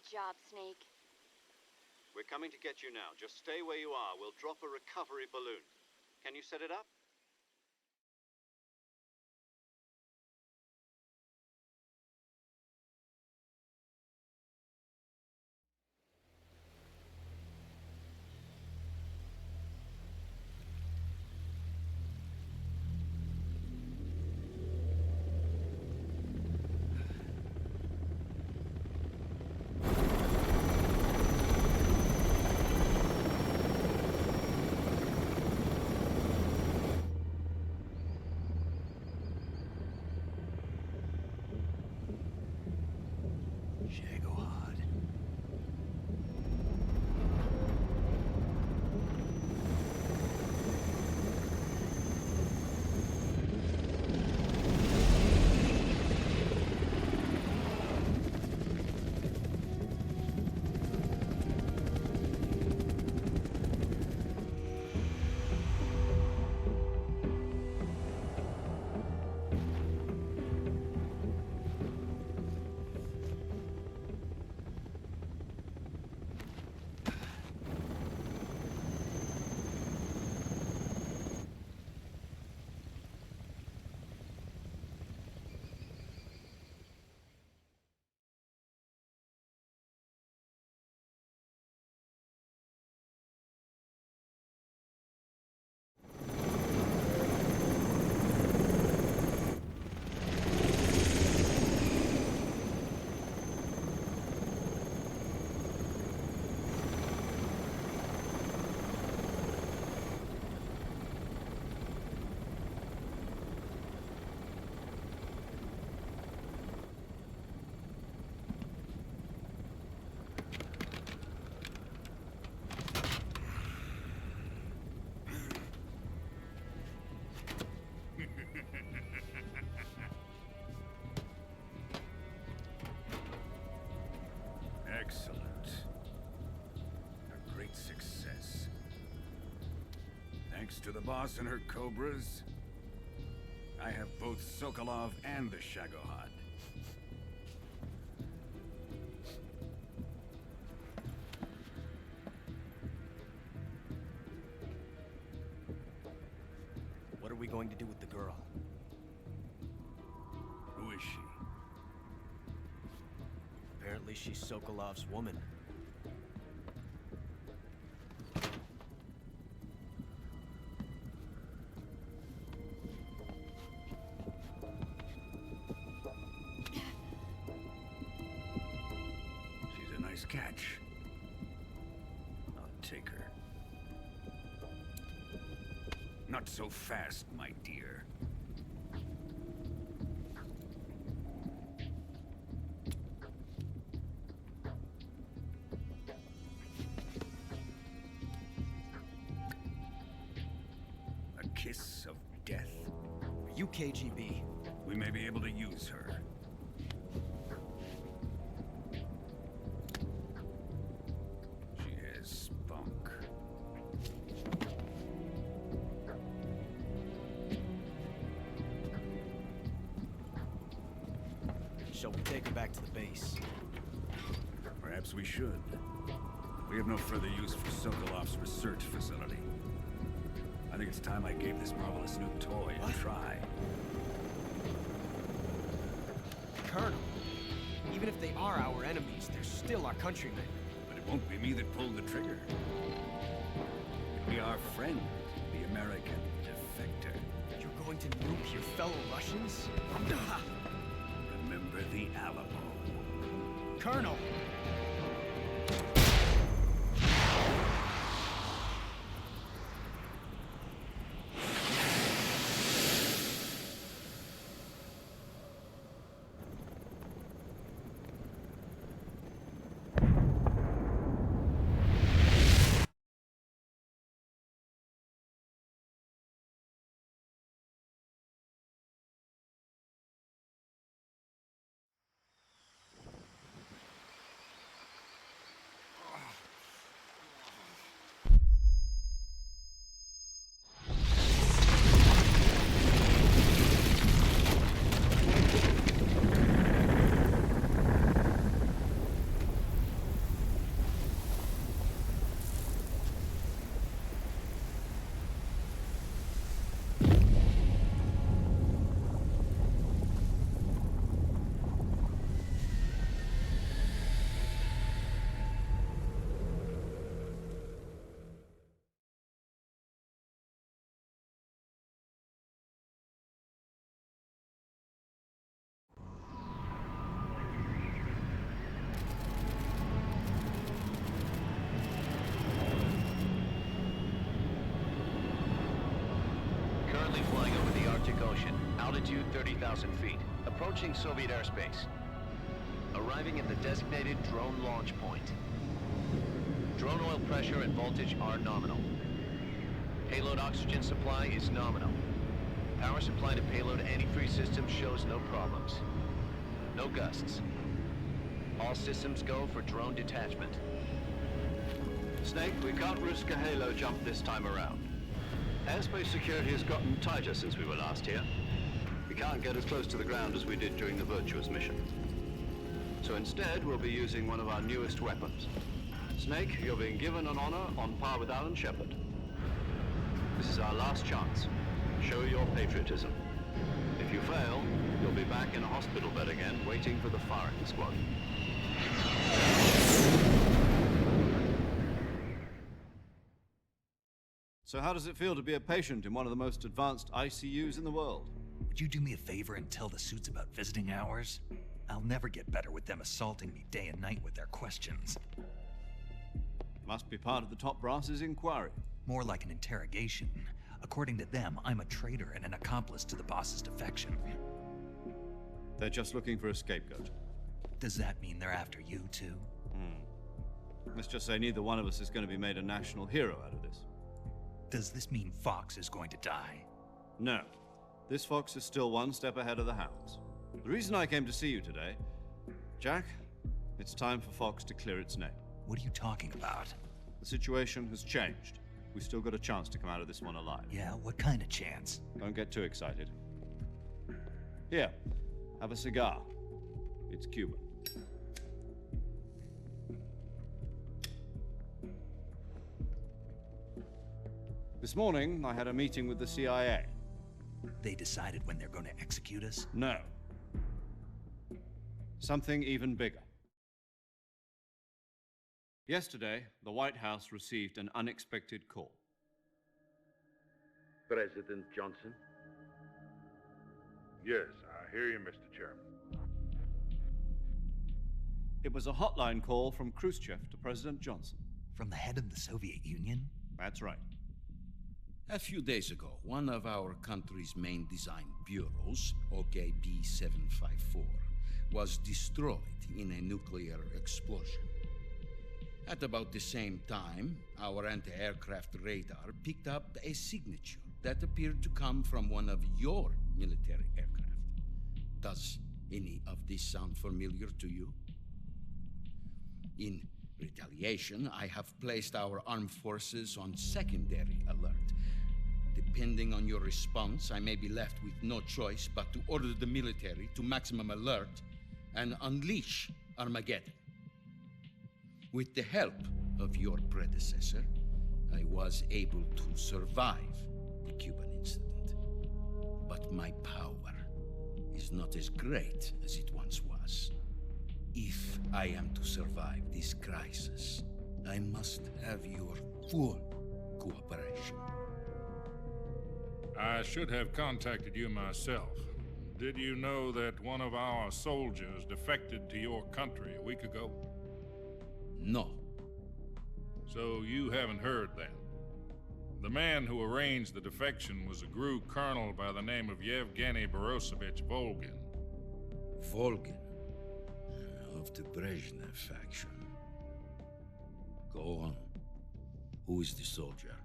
job, Snake. We're coming to get you now. Just stay where you are. We'll drop a recovery balloon. Can you set it up? Excellent. A great success. Thanks to the boss and her cobras, I have both Sokolov and the Shagohod. What are we going to do with the girl? Who is she? Apparently she's Sokolov's woman. She's a nice catch. I'll take her. Not so fast, my dear. A kiss of death. Are you KGB? We may be able to use her. She has spunk. Shall we take her back to the base? Perhaps we should. We have no further use for Sokolov's research facility. I think it's time I gave this marvelous new toy a try. Colonel, even if they are our enemies, they're still our countrymen. But it won't be me that pulled the trigger. It'll be our friend, the American defector. You're going to nuke your fellow Russians? Remember the Alamo. Colonel! Altitude 30,000 feet. Approaching Soviet airspace. Arriving at the designated drone launch point. Drone oil pressure and voltage are nominal. Payload oxygen supply is nominal. Power supply to payload antifreeze system shows no problems. No gusts. All systems go for drone detachment. Snake, we can't risk a halo jump this time around. Airspace security has gotten tighter since we were last here. We can't get as close to the ground as we did during the Virtuous mission. So instead, we'll be using one of our newest weapons. Snake, you're being given an honor on par with Alan Shepard. This is our last chance. Show your patriotism. If you fail, you'll be back in a hospital bed again, waiting for the firing squad. So how does it feel to be a patient in one of the most advanced ICUs in the world? Would you do me a favor and tell the suits about visiting hours? I'll never get better with them assaulting me day and night with their questions. Must be part of the top brass's inquiry. More like an interrogation. According to them, I'm a traitor and an accomplice to the boss's defection. They're just looking for a scapegoat. Does that mean they're after you, too? Let's just say neither one of us is going to be made a national hero out of this. Does this mean Fox is going to die? No. This fox is still one step ahead of the hounds. The reason I came to see you today, Jack, it's time for Fox to clear its name. What are you talking about? The situation has changed. We've still got a chance to come out of this one alive. Yeah, what kind of chance? Don't get too excited. Here, have a cigar. It's Cuban. This morning, I had a meeting with the CIA. They decided when they're going to execute us? No. Something even bigger. Yesterday, the White House received an unexpected call. President Johnson? Yes, I hear you, Mr. Chairman. It was a hotline call from Khrushchev to President Johnson. From the head of the Soviet Union? That's right. A few days ago, one of our country's main design bureaus, OKB 754, was destroyed in a nuclear explosion. At about the same time, our anti-aircraft radar picked up a signature that appeared to come from one of your military aircraft. Does any of this sound familiar to you? In retaliation, I have placed our armed forces on secondary alert. Depending on your response, I may be left with no choice but to order the military to maximum alert and unleash Armageddon. With the help of your predecessor, I was able to survive the Cuban incident. But my power is not as great as it once was. If I am to survive this crisis, I must have your full cooperation. I should have contacted you myself. Did you know that one of our soldiers defected to your country a week ago? No. So you haven't heard then. The man who arranged the defection was a GRU colonel by the name of Yevgeny Borosovich Volgin. Volgin, of the Brezhnev faction. Go on. Who is the soldier?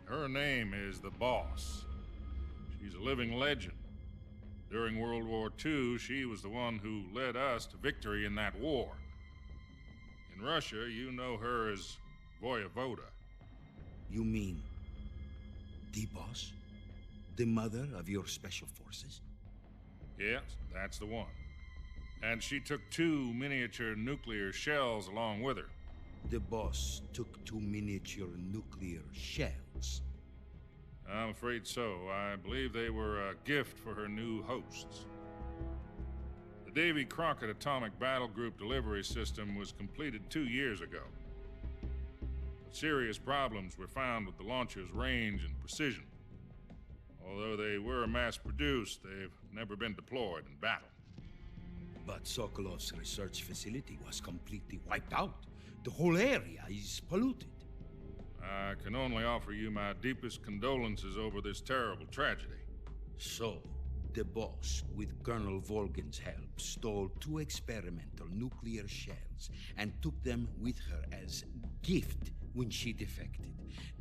Her name is the Boss. She's a living legend. During World War II, she was the one who led us to victory in that war. In Russia, you know her as Voyevoda. You mean the Boss? The mother of your special forces? Yes, that's the one. And she took 2 miniature nuclear shells along with her. The Boss took 2 miniature nuclear shells. I'm afraid so. I believe they were a gift for her new hosts. The Davy Crockett Atomic Battle Group delivery system was completed 2 years ago. But serious problems were found with the launcher's range and precision. Although they were mass-produced, they've never been deployed in battle. But Sokolov's research facility was completely wiped out. The whole area is polluted. I can only offer you my deepest condolences over this terrible tragedy. So, The boss, with Colonel Volgin's help, stole 2 experimental nuclear shells and took them with her as gift when she defected.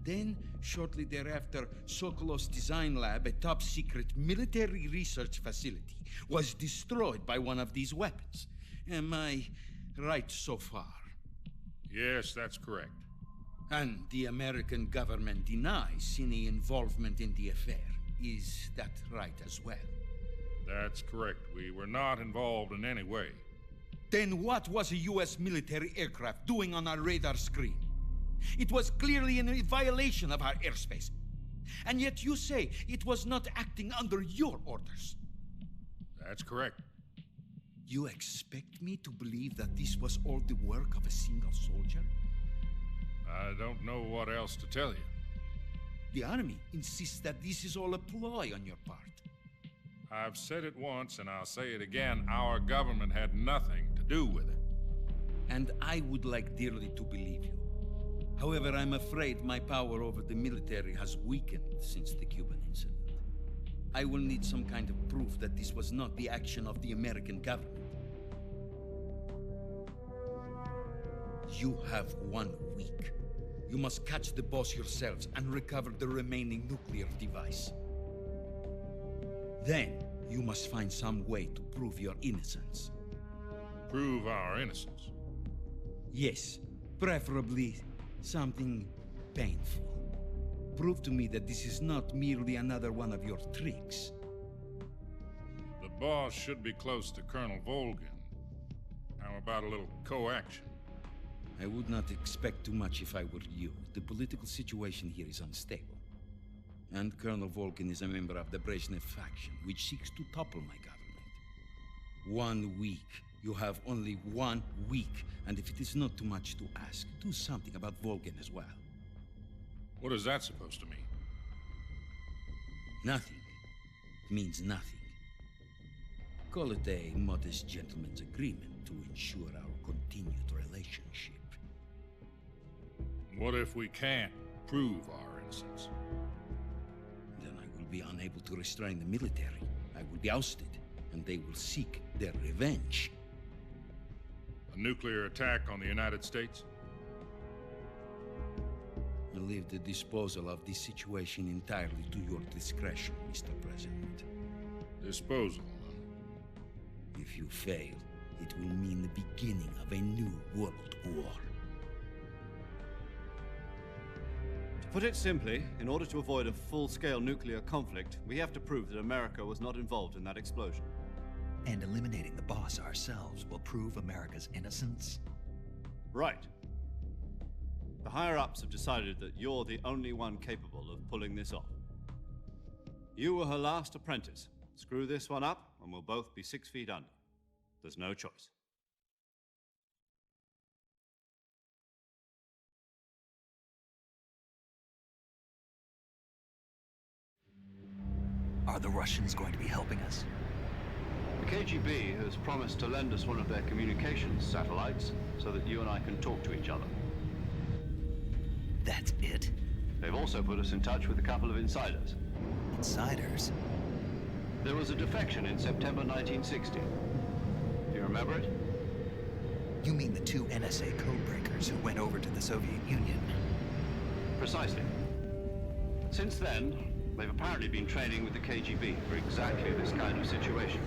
Then, shortly thereafter, Sokolov's design lab, a top-secret military research facility, was destroyed by one of these weapons. Am I right so far? Yes, that's correct. And the American government denies any involvement in the affair. Is that right as well? That's correct. We were not involved in any way. Then what was a U.S. military aircraft doing on our radar screen? It was clearly in violation of our airspace. And yet you say it was not acting under your orders. That's correct. You expect me to believe that this was all the work of a single soldier? I don't know what else to tell you. The army insists that this is all a ploy on your part. I've said it once and I'll say it again. Our government had nothing to do with it. And I would like dearly to believe you. However, I'm afraid my power over the military has weakened since the Cuban incident. I will need some kind of proof that this was not the action of the American government. You have 1 week. You must catch the boss yourselves and recover the remaining nuclear device. Then, you must find some way to prove your innocence. Prove our innocence. Yes, preferably something painful. Prove to me that this is not merely another one of your tricks. The boss should be close to Colonel Volgin. How about a little co-action? I would not expect too much if I were you. The political situation here is unstable. And Colonel Volgin is a member of the Brezhnev faction, which seeks to topple my government. 1 week. You have only 1 week. And if it is not too much to ask, do something about Volgin as well. What is that supposed to mean? Nothing. It means nothing. Call it a modest gentleman's agreement to ensure our continued relationship. What if we can't prove our innocence? Then I will be unable to restrain the military. I will be ousted, and they will seek their revenge. A nuclear attack on the United States? I leave the disposal of this situation entirely to your discretion, Mr. President. Disposal. If you fail, it will mean the beginning of a new world war. To put it simply, in order to avoid a full-scale nuclear conflict, we have to prove that America was not involved in that explosion. And eliminating the boss ourselves will prove America's innocence? Right. The higher-ups have decided that you're the only one capable of pulling this off. You were her last apprentice. Screw this one up, and we'll both be 6 feet under. There's no choice. Are the Russians going to be helping us? The KGB has promised to lend us one of their communications satellites so that you and I can talk to each other. That's it? They've also put us in touch with a couple of insiders. Insiders? There was a defection in September 1960. Do you remember it? You mean the 2 NSA codebreakers who went over to the Soviet Union? Precisely. Since then, they've apparently been training with the KGB for exactly this kind of situation.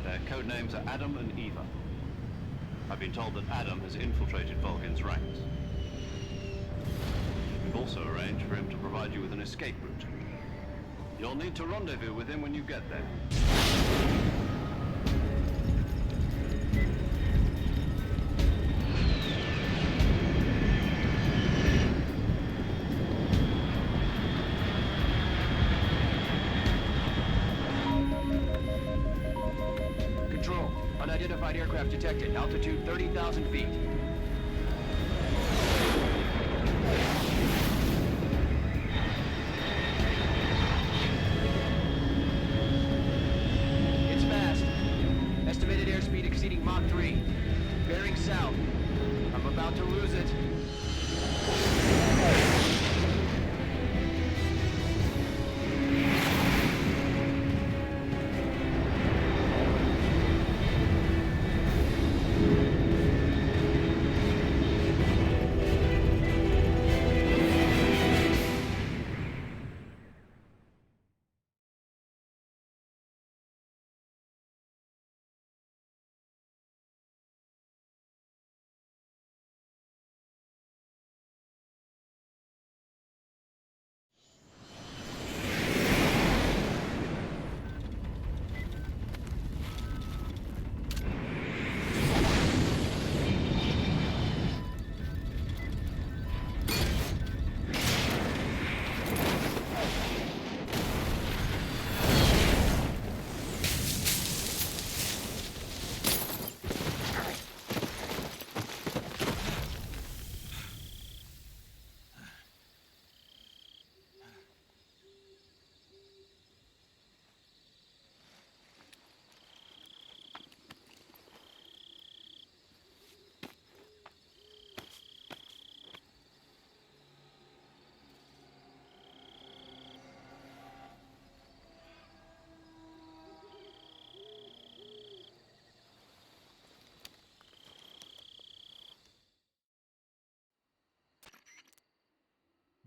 Their code names are Adam and Eva. I've been told that Adam has infiltrated Volgin's ranks. We've also arranged for him to provide you with an escape route. You'll need to rendezvous with him when you get there. Control. Unidentified aircraft detected. Altitude 30,000 feet. It's fast. Estimated airspeed exceeding Mach 3. Bearing south. I'm about to lose it.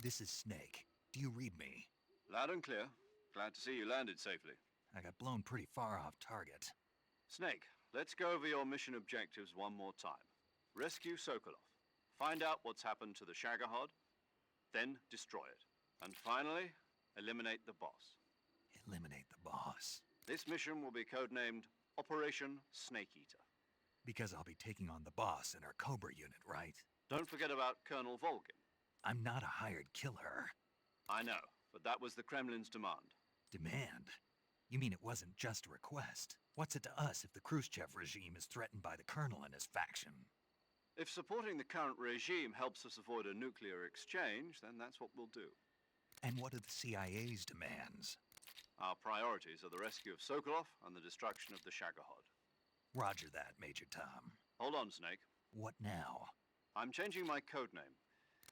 This is Snake. Do you read me? Loud and clear. Glad to see you landed safely. I got blown pretty far off target. Snake, let's go over your mission objectives one more time. Rescue Sokolov. Find out what's happened to the Shagohod, then destroy it. And finally, eliminate the boss. Eliminate the boss. This mission will be codenamed Operation Snake Eater. Because I'll be taking on the boss in our Cobra unit, right? Don't forget about Colonel Volgin. I'm not a hired killer. I know, but that was the Kremlin's demand. Demand? You mean it wasn't just a request? What's it to us if the Khrushchev regime is threatened by the Colonel and his faction? If supporting the current regime helps us avoid a nuclear exchange, then that's what we'll do. And what are the CIA's demands? Our priorities are the rescue of Sokolov and the destruction of the Shagohod. Roger that, Major Tom. Hold on, Snake. What now? I'm changing my codename.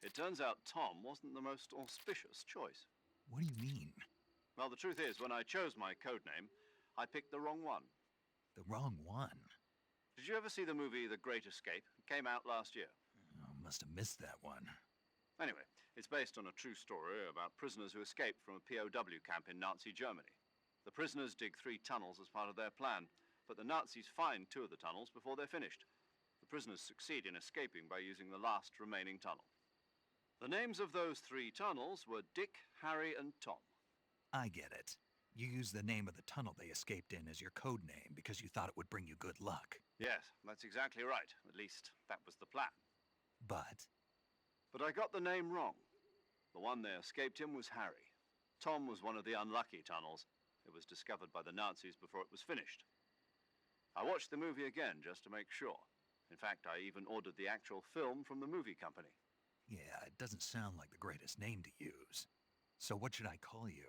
It turns out Tom wasn't the most auspicious choice. What do you mean? Well, the truth is, when I chose my codename, I picked the wrong one. The wrong one? Did you ever see the movie The Great Escape? It came out last year. Oh, must have missed that one. Anyway, it's based on a true story about prisoners who escaped from a POW camp in Nazi Germany. The prisoners dig 3 tunnels as part of their plan, but the Nazis find 2 of the tunnels before they're finished. The prisoners succeed in escaping by using the last remaining tunnel. The names of those 3 tunnels were Dick, Harry, and Tom. I get it. You used the name of the tunnel they escaped in as your code name because you thought it would bring you good luck. Yes, that's exactly right. At least, that was the plan. But But I got the name wrong. The one they escaped in was Harry. Tom was one of the unlucky tunnels. It was discovered by the Nazis before it was finished. I watched the movie again just to make sure. In fact, I even ordered the actual film from the movie company. yeah, it doesn't sound like the greatest name to use. So what should I call you?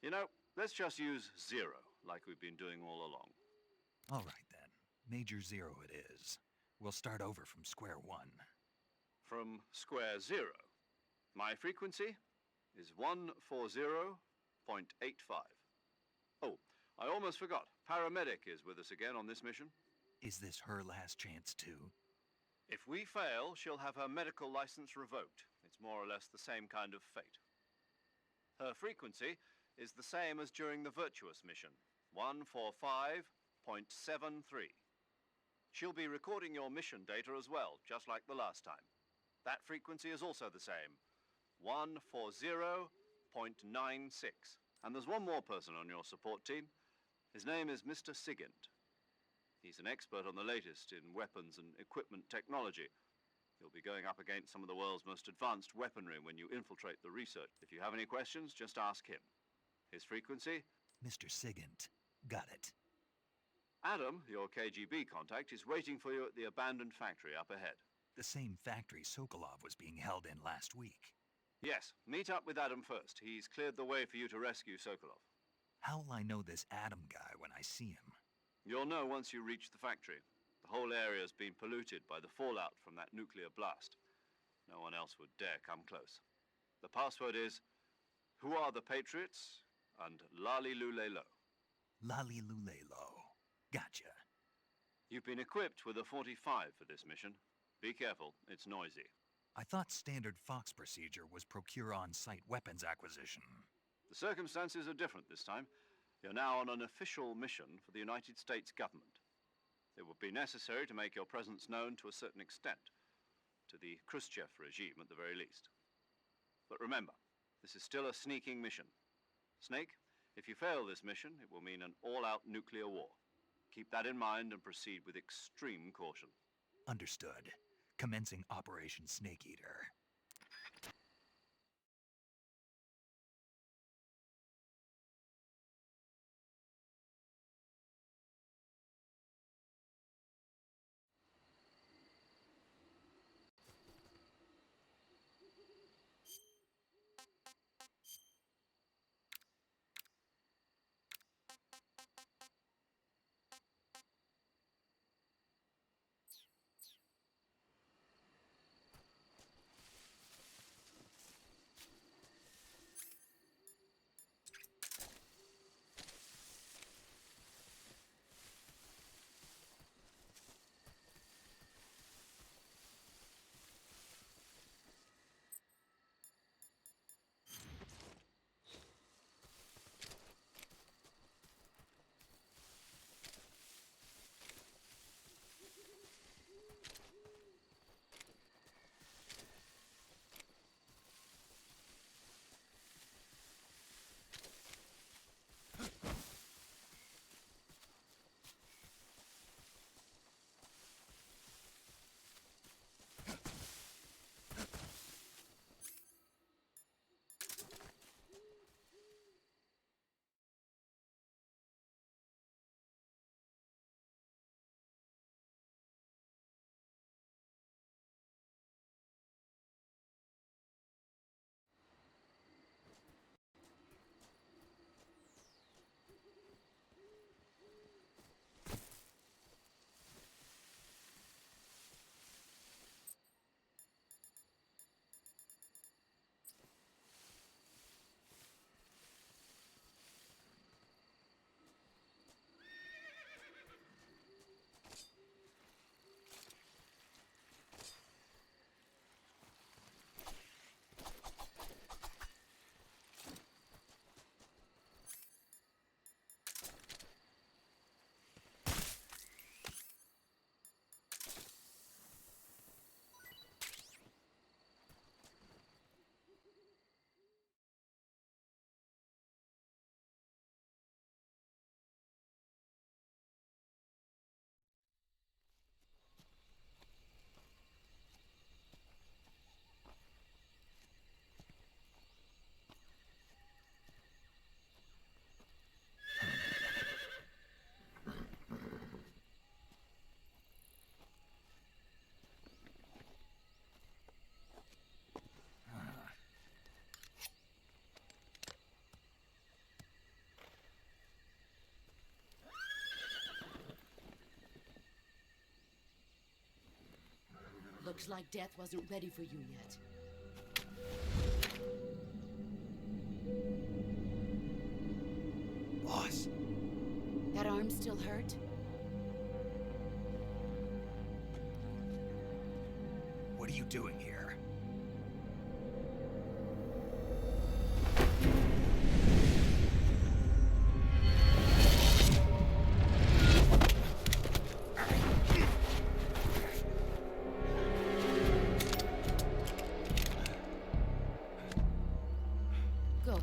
You know, let's just use Zero, like we've been doing all along. All right then. Major Zero it is. We'll start over from square one. From square 0. My frequency is 140.85. Oh, I almost forgot. Paramedic is with us again on this mission. Is this her last chance too? If we fail, she'll have her medical license revoked. It's more or less the same kind of fate. Her frequency is the same as during the Virtuous mission, 145.73. She'll be recording your mission data as well, just like the last time. That frequency is also the same, 140.96. And there's one more person on your support team. His name is Mr. Segundo. He's an expert on the latest in weapons and equipment technology. You'll be going up against some of the world's most advanced weaponry when you infiltrate the research. If you have any questions, just ask him. His frequency? Mr. Segundo. Got it. Adam, your KGB contact, is waiting for you at the abandoned factory up ahead. The same factory Sokolov was being held in last week. Yes, meet up with Adam first. He's cleared the way for you to rescue Sokolov. How will I know this Adam guy when I see him? You'll know once you reach the factory. The whole area's been polluted by the fallout from that nuclear blast. No one else would dare come close. The password is, "Who are the Patriots?" and Lali Lule Lo. Lali Lulelo. Gotcha. You've been equipped with a 45 for this mission. Be careful, it's noisy. I thought standard Fox procedure was procure on-site weapons acquisition. The circumstances are different this time. You're now on an official mission for the United States government. It would be necessary to make your presence known to a certain extent, to the Khrushchev regime at the very least. But remember, this is still a sneaking mission. Snake, if you fail this mission, it will mean an all-out nuclear war. Keep that in mind and proceed with extreme caution. Understood. Commencing Operation Snake Eater. Looks like death wasn't ready for you yet. Boss. That arm still hurt? What are you doing here? Go home.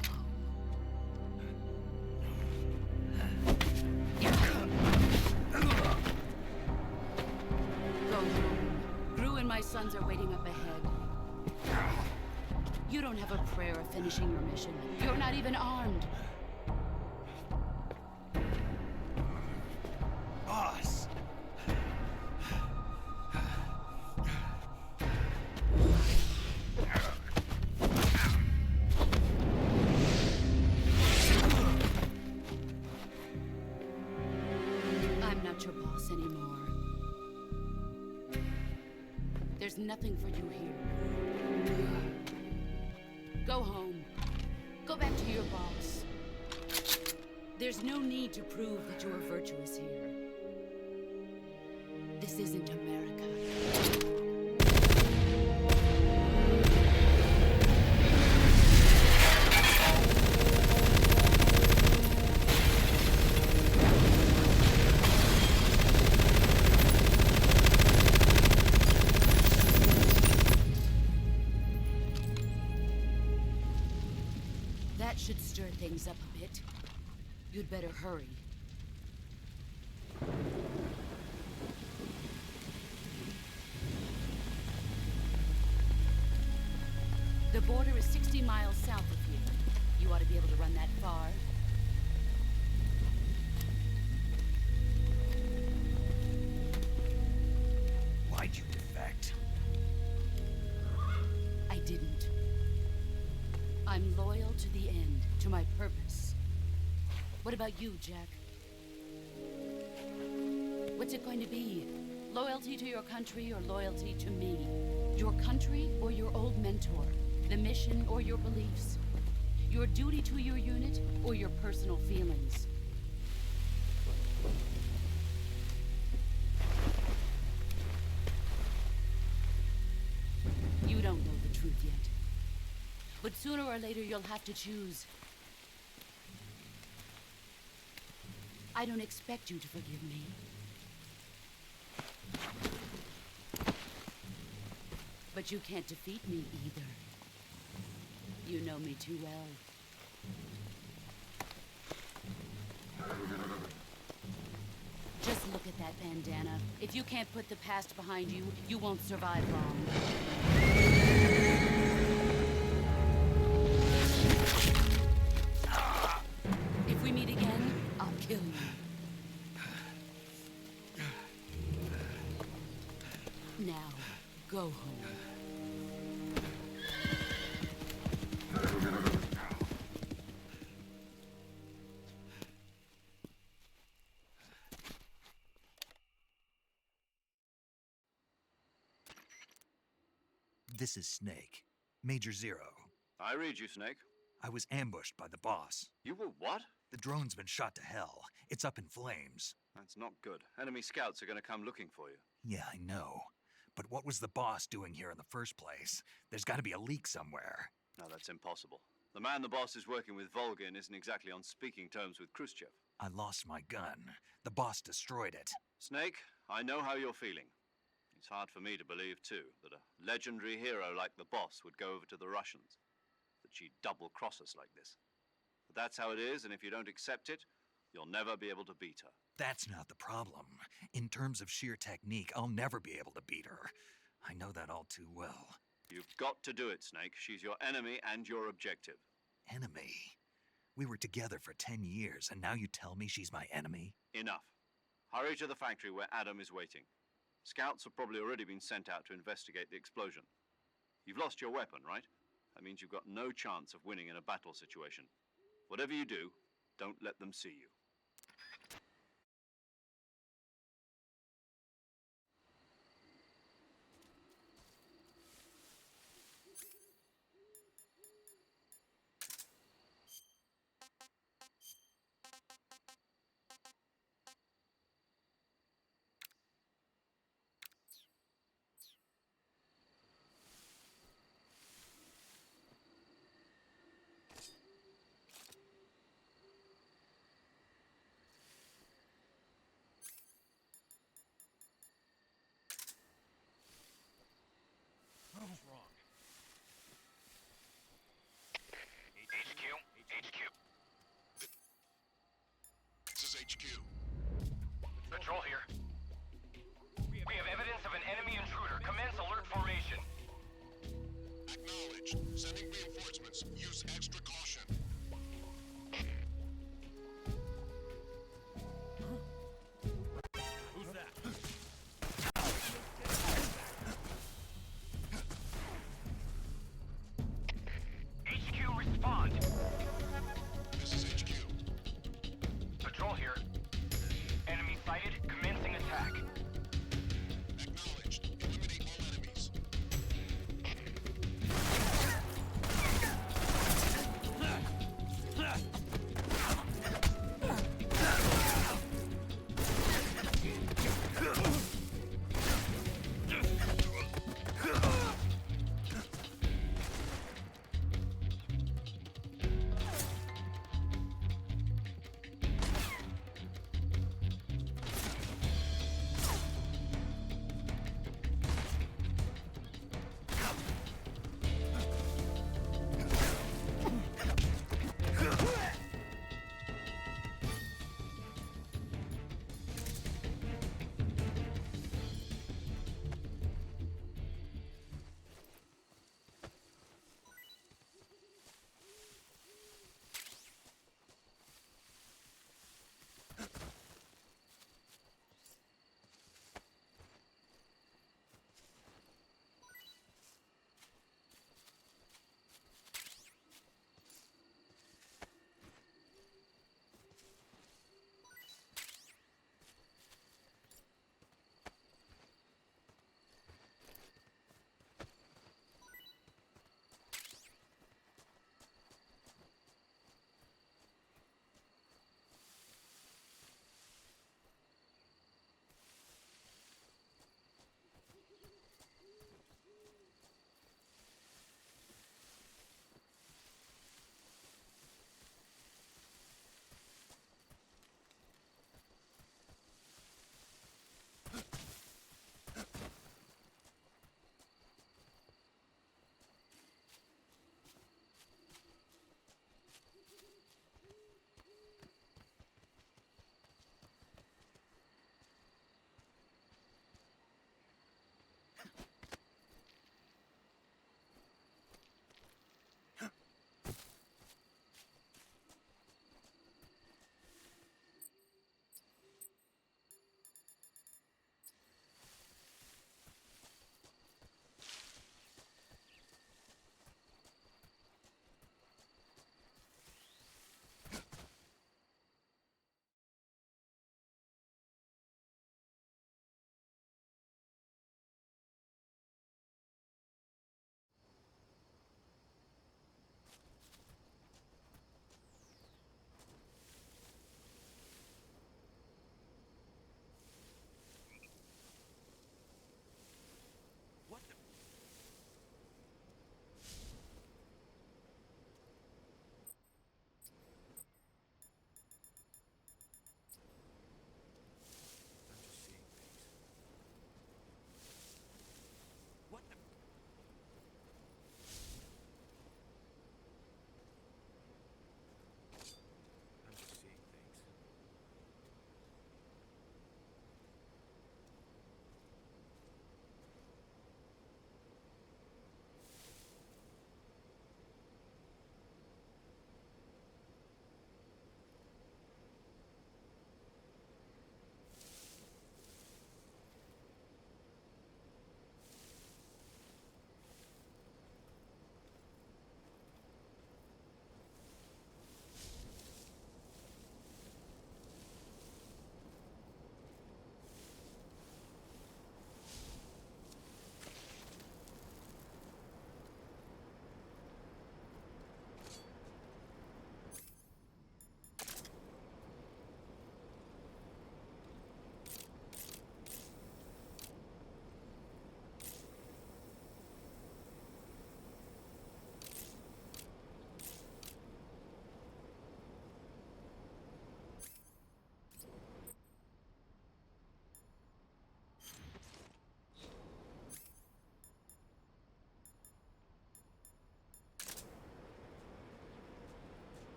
Go home. Gru and my sons are waiting up ahead. You don't have a prayer of finishing your mission. You're not even armed. Boss! I'm not your boss anymore. There's nothing for you here. Go home. Go back to your boss. There's no need to prove that you are virtuous here. This isn't America. That should stir things up a bit. You'd better hurry. The border is 60 miles south of here. You ought to be able to run that far. Why'd you defect? I didn't. I'm loyal to the end, to my purpose. What about you, Jack? What's it going to be? Loyalty to your country or loyalty to me? Your country or your old mentor? The mission or your beliefs? Your duty to your unit or your personal feelings? You don't know the truth yet. But sooner or later you'll have to choose. I don't expect you to forgive me. But you can't defeat me either. You know me too well. Just look at that bandana. If you can't put the past behind you, you won't survive long. If we meet again, I'll kill you. Now, go home. This is Snake. Major Zero. I read you, Snake. I was ambushed by the boss. You were what? The drone's been shot to hell. It's up in flames. That's not good. Enemy scouts are going to come looking for you. Yeah, I know. But what was the boss doing here in the first place? There's got to be a leak somewhere. No, that's impossible. The man the boss is working with, Volgin, isn't exactly on speaking terms with Khrushchev. I lost my gun. The boss destroyed it. Snake, I know how you're feeling. It's hard for me to believe, too, that a legendary hero like the boss would go over to the Russians. That she'd double-cross us like this. But that's how it is, and if you don't accept it, you'll never be able to beat her. That's not the problem. In terms of sheer technique, I'll never be able to beat her. I know that all too well. You've got to do it, Snake. She's your enemy and your objective. Enemy? We were together for 10 years, and now you tell me she's my enemy? Enough. Hurry to the factory where Adam is waiting. Scouts have probably already been sent out to investigate the explosion. You've lost your weapon, right? That means you've got no chance of winning in a battle situation. Whatever you do, don't let them see you.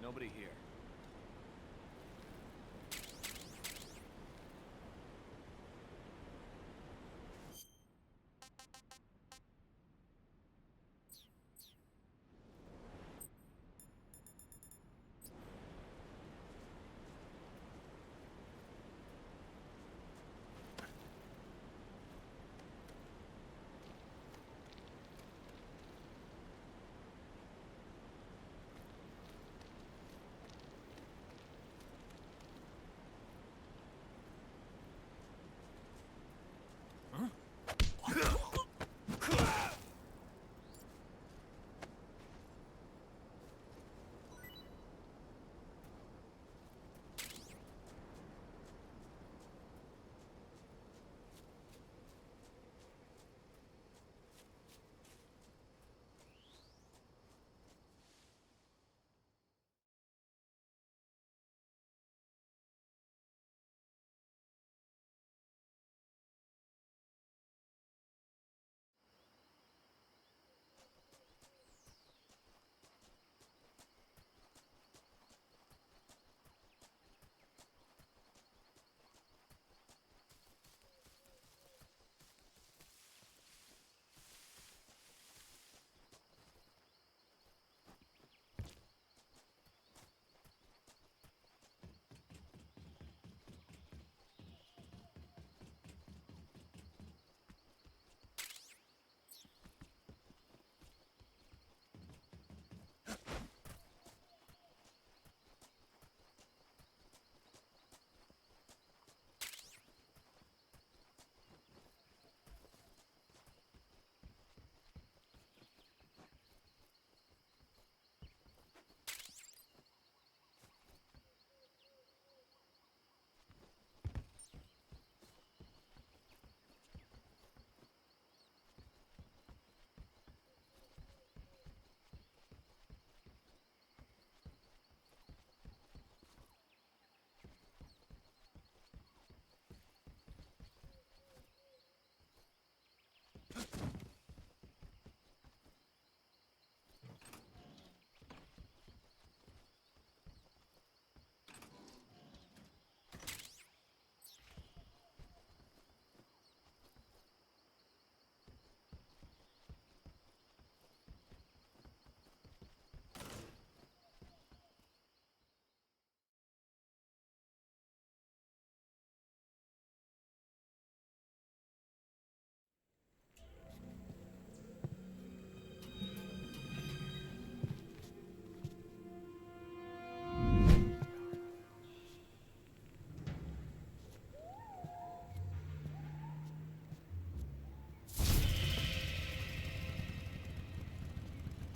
Nobody here.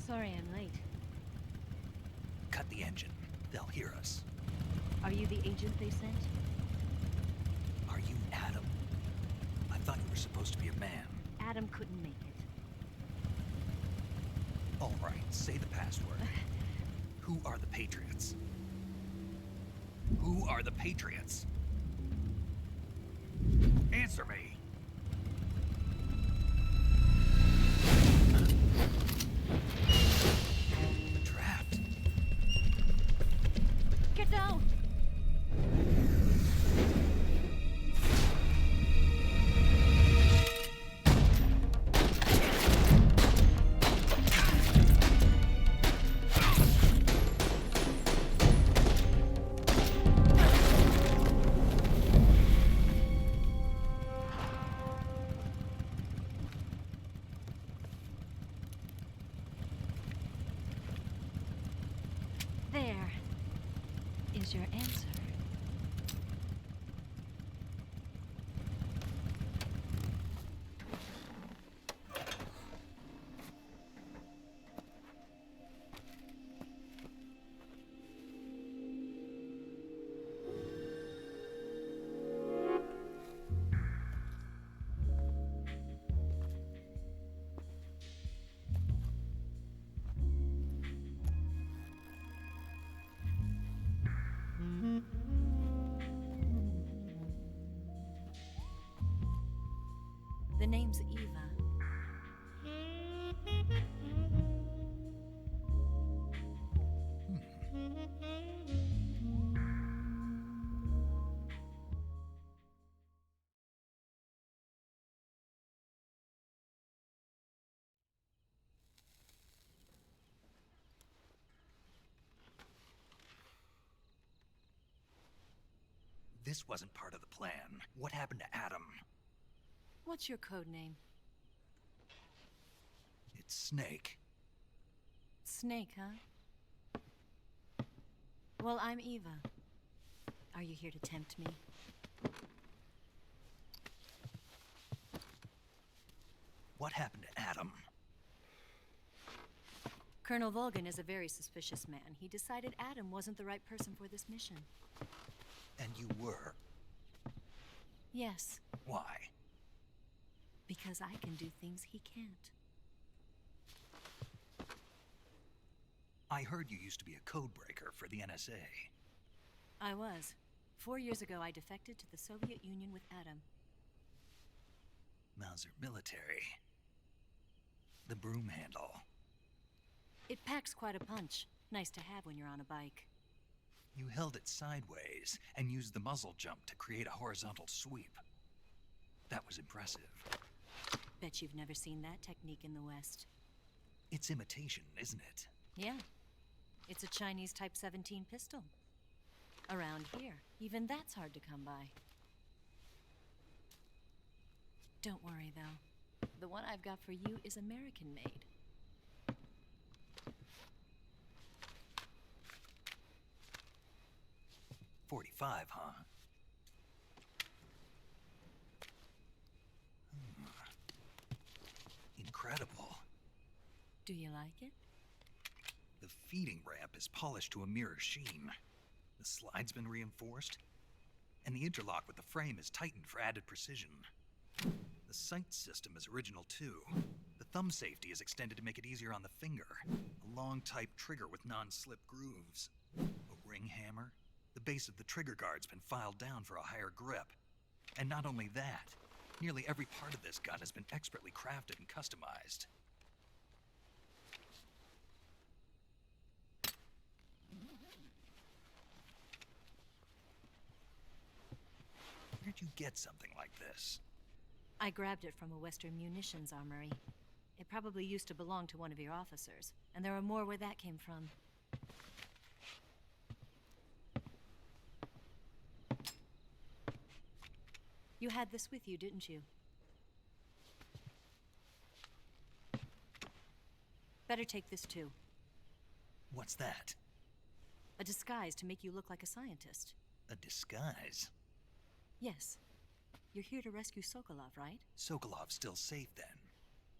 Sorry I'm late. Cut the engine. They'll hear us. Are you the agent they sent? Are you Adam? I thought you were supposed to be a man. Adam couldn't make it. All right, say the password. Who are the Patriots? Who are the Patriots? Answer me. Trapped. Get down! There is your answer. The name's Eva. This wasn't part of the plan. What happened to Adam? What's your code name? It's Snake. Snake, huh? Well, I'm Eva. Are you here to tempt me? What happened to Adam? Colonel Volgan is a very suspicious man. He decided Adam wasn't the right person for this mission. And you were? Yes, Why? because I can do things he can't. I heard you used to be a codebreaker for the NSA. I was. 4 years ago, I defected to the Soviet Union with Adam. Mauser military. The broom handle. It packs quite a punch. Nice to have when you're on a bike. You held it sideways and used the muzzle jump to create a horizontal sweep. That was impressive. Bet you've never seen that technique in the West. It's imitation, isn't it? Yeah. It's a Chinese Type 17 pistol. Around here, even that's hard to come by. Don't worry, though. The one I've got for you is American-made. .45, huh? Incredible. Do you like it? The feeding ramp is polished to a mirror sheen. The slide's been reinforced, and the interlock with the frame is tightened for added precision. The sight system is original too. The thumb safety is extended to make it easier on the finger. A long type trigger with non-slip grooves. A ring hammer. The base of the trigger guard's been filed down for a higher grip. And not only that, nearly every part of this gun has been expertly crafted and customized. Where'd you get something like this? I grabbed it from a Western munitions armory. It probably used to belong to one of your officers, and there are more where that came from. You had this with you, didn't you? Better take this too. What's that? A disguise to make you look like a scientist. A disguise? Yes. You're here to rescue Sokolov, right? Sokolov's still safe then?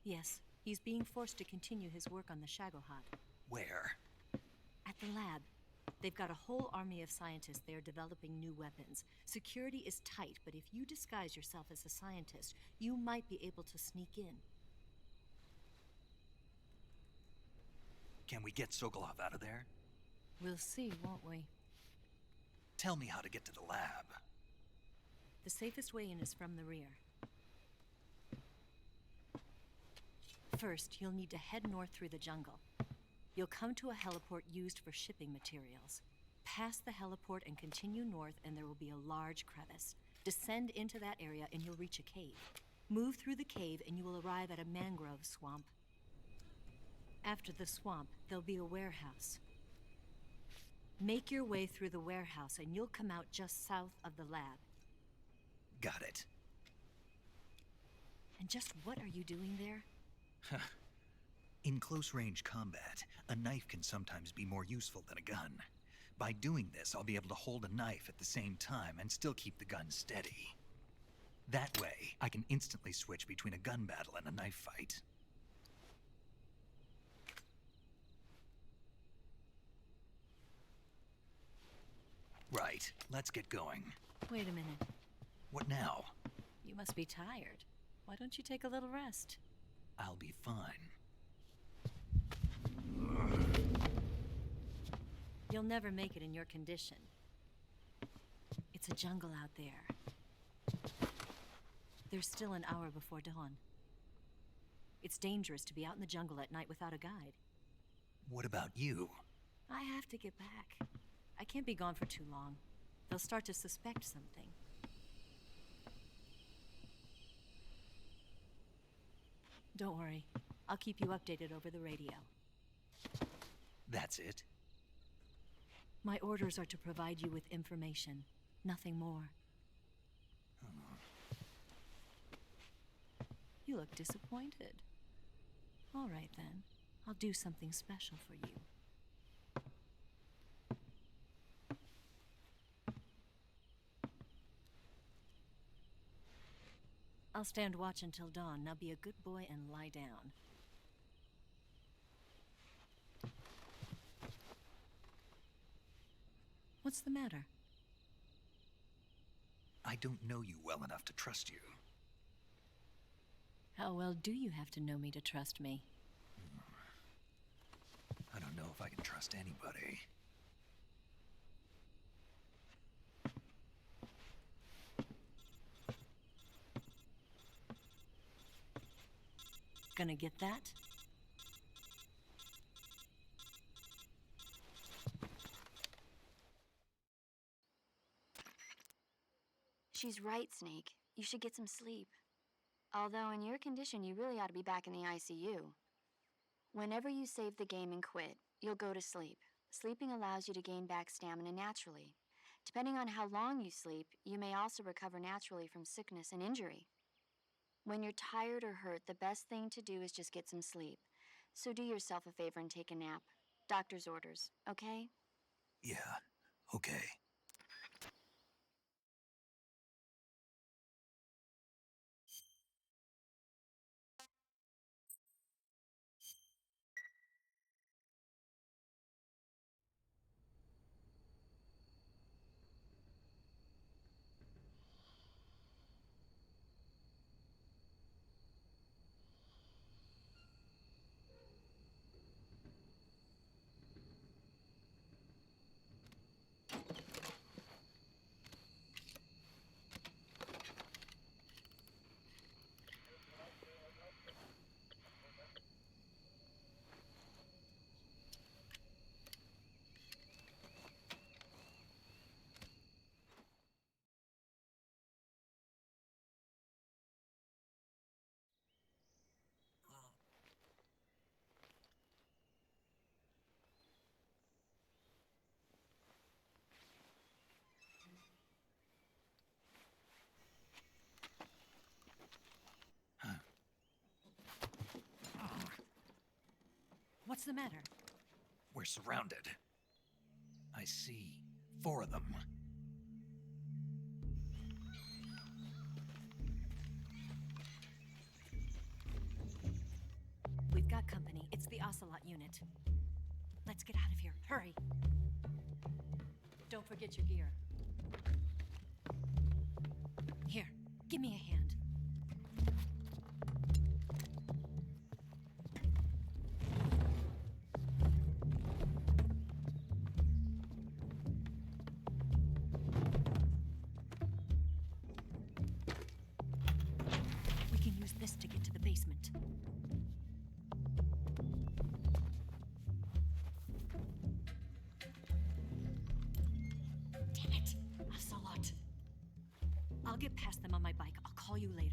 Yes. He's being forced to continue his work on the Shagohod. Where? At the lab. They've got a whole army of scientists there developing new weapons. Security is tight, but if you disguise yourself as a scientist, you might be able to sneak in. Can we get Sokolov out of there? We'll see, won't we? Tell me how to get to the lab. The safest way in is from the rear. First, you'll need to head north through the jungle. You'll come to a heliport used for shipping materials. Pass the heliport and continue north, and there will be a large crevice. Descend into that area and you'll reach a cave. Move through the cave and you will arrive at a mangrove swamp. After the swamp, there'll be a warehouse. Make your way through the warehouse and you'll come out just south of the lab. Got it. And just what are you doing there? In close-range combat, a knife can sometimes be more useful than a gun. By doing this, I'll be able to hold a knife at the same time and still keep the gun steady. That way, I can instantly switch between a gun battle and a knife fight. Right, let's get going. Wait a minute. What now? You must be tired. Why don't you take a little rest? I'll be fine. You'll never make it in your condition. It's a jungle out there. There's still an hour before dawn. It's dangerous to be out in the jungle at night without a guide. What about you? I have to get back. I can't be gone for too long. They'll start to suspect something. Don't worry. I'll keep you updated over the radio. That's it? My orders are to provide you with information. Nothing more. You look disappointed. All right, then. I'll do something special for you. I'll stand watch until dawn. Now be a good boy and lie down. What's the matter? I don't know you well enough to trust you. How well do you have to know me to trust me? I don't know if I can trust anybody. Gonna get that? She's right, Snake. You should get some sleep. Although in your condition, you really ought to be back in the ICU. Whenever you save the game and quit, you'll go to sleep. Sleeping allows you to gain back stamina naturally. Depending on how long you sleep, you may also recover naturally from sickness and injury. When you're tired or hurt, the best thing to do is just get some sleep. So do yourself a favor and take a nap. Doctor's orders, okay? Yeah, okay. What's the matter? We're surrounded. I see 4 of them. We've got company. It's the Ocelot unit. Let's get out of here. Hurry. Don't forget your gear. Here, give me a hand. We can use this to get to the basement. Damn it, Ocelot. I'll get past them on my bike. I'll call you later.